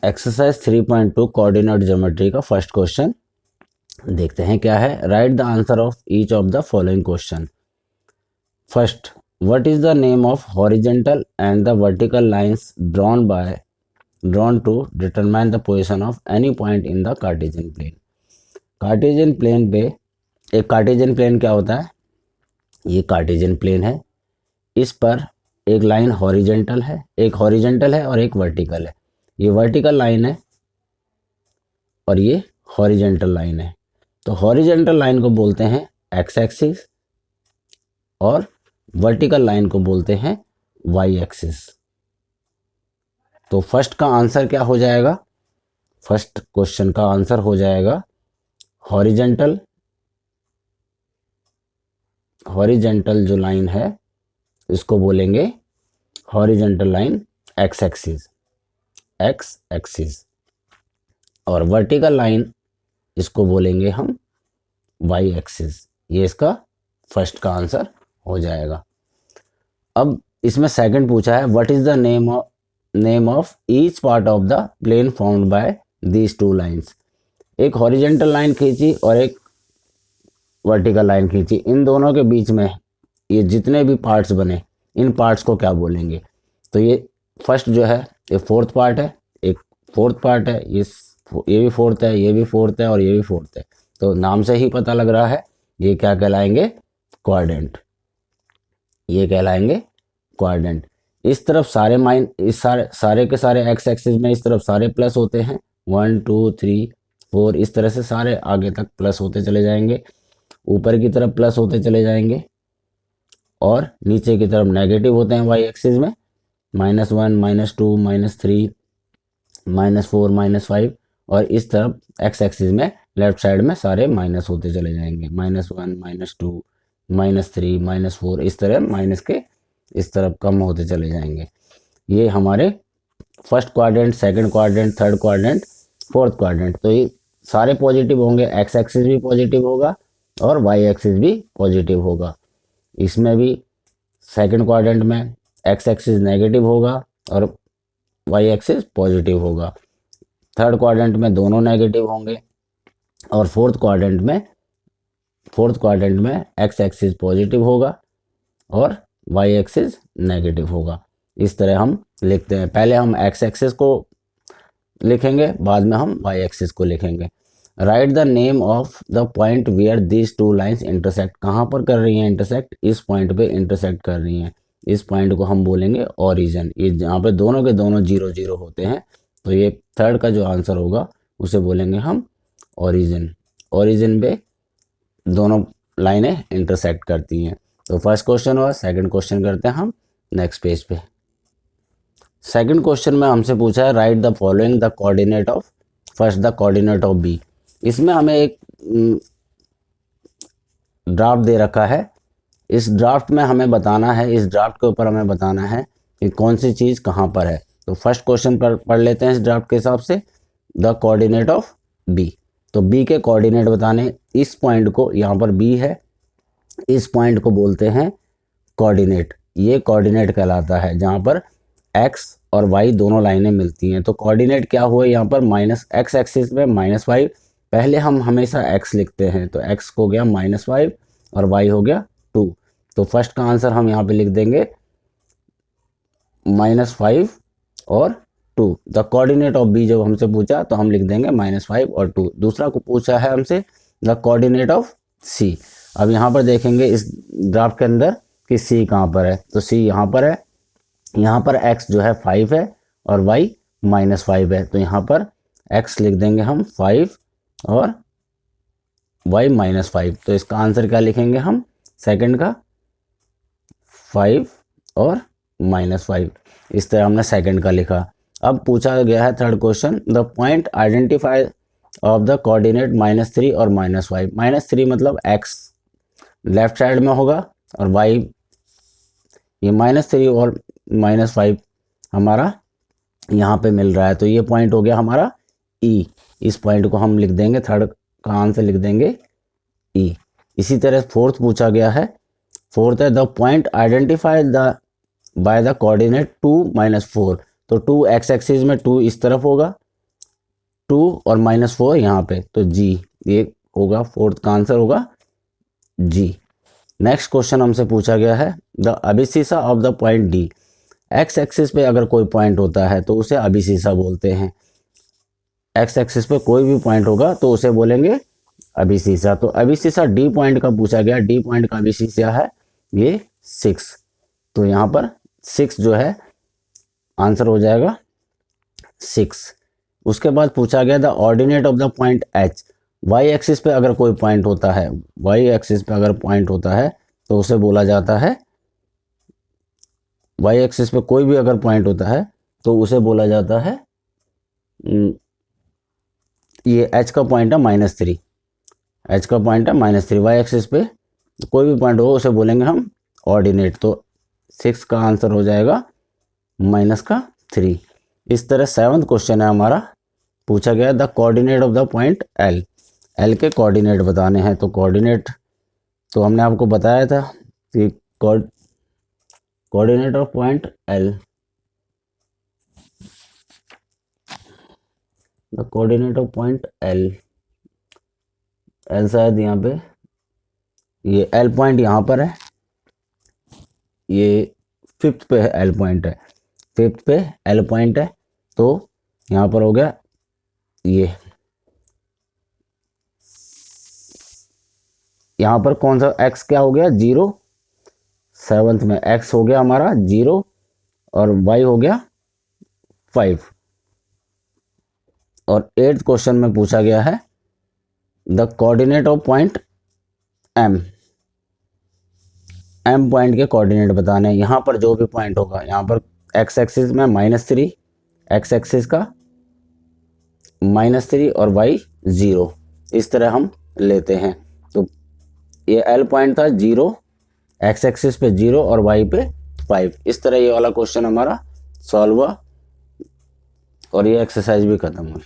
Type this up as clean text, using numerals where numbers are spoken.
Exercise 3.2 coordinate geometry का first question देखते हैं क्या है। Write the answer of each of the following question. First, what is the name of horizontal and the vertical lines drawn to determine the position of any point in the Cartesian plane. Cartesian plane पे एक Cartesian plane क्या होता है? ये Cartesian plane है, इस पर एक लाइन हॉरिजॉन्टल है, एक हॉरिजॉन्टल है और एक वर्टिकल है। ये वर्टिकल लाइन है और ये हॉरिजॉन्टल लाइन है। तो हॉरिजॉन्टल लाइन को बोलते हैं एक्स एक्सिस और वर्टिकल लाइन को बोलते हैं वाई एक्सिस। तो फर्स्ट का आंसर क्या हो जाएगा? फर्स्ट क्वेश्चन का आंसर हो जाएगा हॉरिजॉन्टल जो लाइन है इसको बोलेंगे हॉरिजॉन्टल लाइन एक्स एक्सिस और वर्टिकल लाइन इसको बोलेंगे हम वाई एक्सिस। ये इसका फर्स्ट का आंसर हो जाएगा। अब इसमें सेकंड पूछा है what is the name of each part of the plane formed by these two lines. एक हॉरिजॉन्टल लाइन खींची और एक वर्टिकल लाइन खींची, इन दोनों के बीच में ये जितने भी पार्ट्स बने इन पार्ट्स को क्या बोलेंगे? तो ये फर्स्ट जो है ये फोर्थ पार्ट है, एक फोर्थ पार्ट है, ये भी फोर्थ है, ये भी फोर्थ है और ये भी फोर्थ है। तो नाम से ही पता लग रहा है ये क्या कहलाएंगे? क्वाड्रेंट। ये कहलाएंगे क्वाड्रेंट। इस तरफ सारे इस सारे के सारे एक्स एक्सिस में इस तरफ सारे प्लस होते हैं, 1 2 3 4 इस तरह से सारे आगे तक प्लस होते चले जाएंगे, ऊपर की तरफ प्लस होते चले जाएंगे और नीचे की तरफ नेगेटिव होते हैं वाई एक्सिस में, -1 -2 -3 -4 -5 और इस तरफ एक्स एक्सिस में लेफ्ट साइड में सारे माइनस होते चले जाएंगे, -1 -2 -3 -4 इस तरह माइनस के इस तरफ कम होते चले जाएंगे। ये हमारे first quadrant, second quadrant, third quadrant, fourth quadrant. तो ये सारे पॉजिटिव होंगे, एक्स एक्सिस भी पॉजिटिव होगा और वाई एक्सिस भी पॉजिटिव होगा। इसमें भी सेकंड क्वाड्रेंट में एक्स एक्सिस नेगेटिव होगा और वाई एक्सिस पॉजिटिव होगा। थर्ड क्वाड्रेंट में दोनों नेगेटिव होंगे और फोर्थ क्वाड्रेंट में एक्स एक्सिस पॉजिटिव होगा और वाई एक्सिस नेगेटिव होगा। इस तरह हम लिखते हैं। पहले हम एक्स एक्सिस को लिखेंगे, बाद में हम वाई एक्सिस को लिखेंगे। Write the name of the point where these two lines intersect. कहाँ पर कर रही हैं इंटरसेक्ट? इस पॉइंट पे इंटरसेक्ट कर रही हैं। इस पॉइंट को हम बोलेंगे ओरिजिन। ये जहाँ पे दोनों के दोनों 0 0 होते हैं, तो ये थर्ड का जो आंसर होगा उसे बोलेंगे हम ओरिजिन। ओरिजिन पे दोनों लाइनें इंटरसेक्ट करती हैं। तो फर्स्ट क्वेश्चन हुआ। सेकंड क्वेश्चन करते हैं हम नेक्स्ट पेज पे। सेकंड क्वेश्चन में हमसे पूछा है write the following the coordinate of first the coordinate of B. इसमें हमें एक ड्राफ्ट दे रखा है। इस ड्राफ्ट में हमें बताना है, इस ड्राफ्ट के ऊपर हमें बताना है कि कौन सी चीज़ कहाँ पर है। तो फर्स्ट क्वेश्चन पर पढ़ लेते हैं इस ड्राफ्ट के हिसाब से। द कोऑर्डिनेट ऑफ बी, तो बी के कोऑर्डिनेट बताने। इस पॉइंट को, यहाँ पर बी है, इस पॉइंट को बोलते हैं कोऑर्डिनेट। ये कोऑर्डिनेट कहलाता है जहाँ पर एक्स और वाई दोनों लाइनें मिलती हैं। तो कोऑर्डिनेट क्या हुआ यहाँ पर? माइनस एक्स एक्सिस में -5। पहले हम हमेशा x लिखते हैं, तो x हो गया -5 और y हो गया 2। तो फर्स्ट का आंसर हम यहाँ पे लिख देंगे -5 और 2। द कोऑर्डिनेट ऑफ b जब हमसे पूछा तो हम लिख देंगे -5 और 2। दूसरा को पूछा है हमसे द कोऑर्डिनेट ऑफ c। अब यहाँ पर देखेंगे इस ग्राफ के अंदर कि c कहाँ पर है। तो c यहाँ पर है, यहाँ पर x जो है 5 है और y -5 है। तो यहाँ पर x लिख देंगे हम 5 और y -5। तो इसका आंसर क्या लिखेंगे हम? सेकंड का 5 और -5। इस तरह हमने सेकंड का लिखा। अब पूछा गया है third question the point identify of the coordinate -3 और -5। -3 मतलब x लेफ्ट साइड में होगा और y ये -3 और -5 हमारा यहाँ पे मिल रहा है। तो ये पॉइंट हो गया हमारा E। इस पॉइंट को हम लिख देंगे, थर्ड का आंसर लिख देंगे E। इसी तरह फोर्थ पूछा गया है। फोर्थ है the point identify by the coordinate 2 -4। तो 2 एक्स एक्सिस में 2 इस तरफ होगा और -4 यहाँ पे, तो जी ये होगा, फोर्थ का आंसर होगा जी। नेक्स्ट क्वेश्चन हमसे पूछा गया है the abscissa of the point D. X axis पे अगर कोई पॉइंट होता है तो उसे अबिसिसा बोलते हैं। एक्स एक्सिस पे कोई भी पॉइंट होगा तो उसे बोलेंगे अबिसिसा। तो अबिसिसा डी पॉइंट का पूछा गया, डी पॉइंट का अबिसिसा है ये 6। तो यहाँ पर 6 जो है आंसर हो जाएगा 6। उसके बाद पूछा गया the ordinate of the point H. Y axis पे अगर कोई पॉइंट होता है, वाई एक्सिस पे अगर पॉइंट होता है तो उसे बोला जाता है, वाई एक्सिस पे कोई भी अगर पॉइंट होता है तो उसे बोला जाता है, ये एच का पॉइंट है -3, एच का पॉइंट है -3। वाई एक्सिस पे कोई भी पॉइंट हो उसे बोलेंगे हम ऑर्डिनेट। तो 6 का आंसर हो जाएगा -3। इस तरह 7वां क्वेश्चन है हमारा, पूछा गया the coordinate of the point L. L के कोऑर्डिनेट बताने हैं। तो कोऑर्डिनेट तो हमने आपको बताया था कि coordinate of point L, the coordinate of point L, L शायद यहाँ पे, ये एल पॉइंट यहाँ पर है, ये 5th पे है, एल पॉइंट है 5th पे एल पॉइंट है। तो यहाँ पर हो गया ये, यहाँ पर कौन सा एक्स क्या हो गया 0, 7th में एक्स हो गया हमारा 0 और वाई हो गया 5। और 8th क्वेश्चन में पूछा गया है the coordinate of point M. M point के कोऑर्डिनेट बताने हैं। यहाँ पर जो भी पॉइंट होगा, यहाँ पर एक्स एक्सिस में -3, एक्स एक्सिस का -3 और वाई 0, इस तरह हम लेते हैं। तो ये एल पॉइंट था 0, एक्स एक्सिस पे 0 और वाई पे 5। इस तरह ये वाला क्वेश्चन हमारा सॉल्व हुआ और ये एक्सरसाइज भी खत्म हुई।